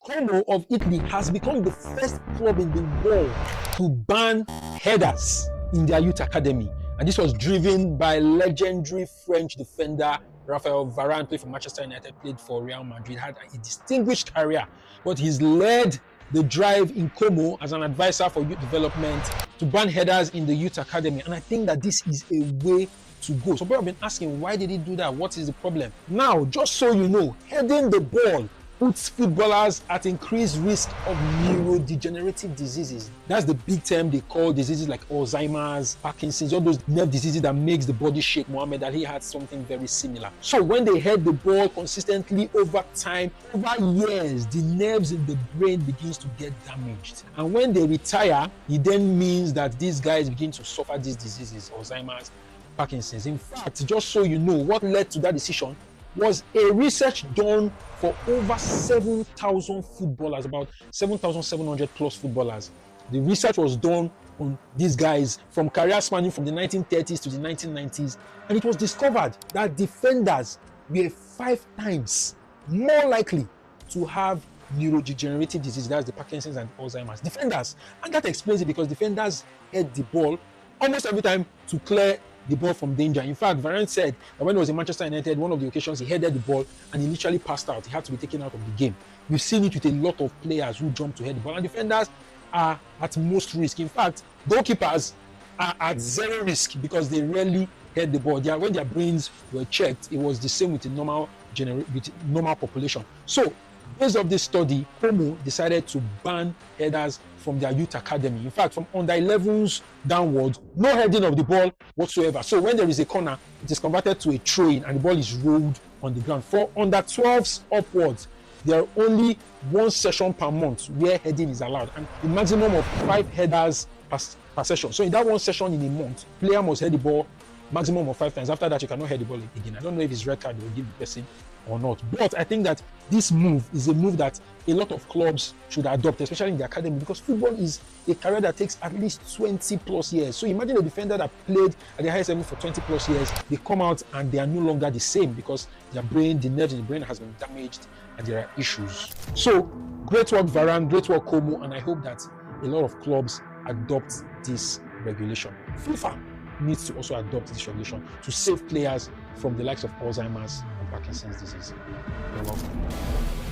Como of Italy has become the first club in the world to ban headers in their youth academy. And this was driven by legendary French defender Raphael Varane, played for Manchester United, played for Real Madrid, had a distinguished career, but he's led the drive in Como as an advisor for youth development to ban headers in the youth academy. And I think that this is a way to go. So people have been asking, why did he do that? What is the problem? Now, just so you know, heading the ball puts footballers at increased risk of neurodegenerative diseases. That's the big term they call diseases like Alzheimer's, Parkinson's, all those nerve diseases that makes the body shake. Mohamed Ali had something very similar. So when they head the ball consistently over time, over years, the nerves in the brain begins to get damaged. And when they retire, it then means that these guys begin to suffer these diseases, Alzheimer's, Parkinson's. In fact, just so you know, what led to that decision was a research done for over 7,000 footballers, about 7,700 plus footballers. The research was done on these guys from career spanning from the 1930s to the 1990s, and it was discovered that defenders were 5 times more likely to have neurodegenerative disease, that's the Parkinson's and Alzheimer's. Defenders, and that explains it because defenders head the ball almost every time to clear the ball from danger. In fact, Varane said that when he was in Manchester United, one of the occasions he headed the ball and he literally passed out. He had to be taken out of the game. We've seen it with a lot of players who jump to head the ball, and defenders are at most risk. In fact, goalkeepers are at zero risk because they rarely head the ball. When their brains were checked, it was the same with the normal population. So, based on this study, Como decided to ban headers from their youth academy. In fact, from under 11s downwards, no heading of the ball whatsoever. So when there is a corner, it is converted to a throw-in and the ball is rolled on the ground. For under 12s upwards, there are only 1 session per month where heading is allowed, and a maximum of 5 headers per session. So in that 1 session in a month, player must head the ball maximum of 5 times. After that, you cannot head the ball again. I don't know if it's red card they will give the person or not, but I think that this move is a move that a lot of clubs should adopt, especially in the academy, because football is a career that takes at least 20 plus years. So imagine a defender that played at the highest level for 20 plus years, they come out and they are no longer the same because their brain, the nerves in the brain has been damaged and there are issues. So great work Varane, great work Como, and I hope that a lot of clubs adopt this regulation. FIFA needs to also adopt this regulation to save players from the likes of Alzheimer's and Parkinson's disease. You're welcome.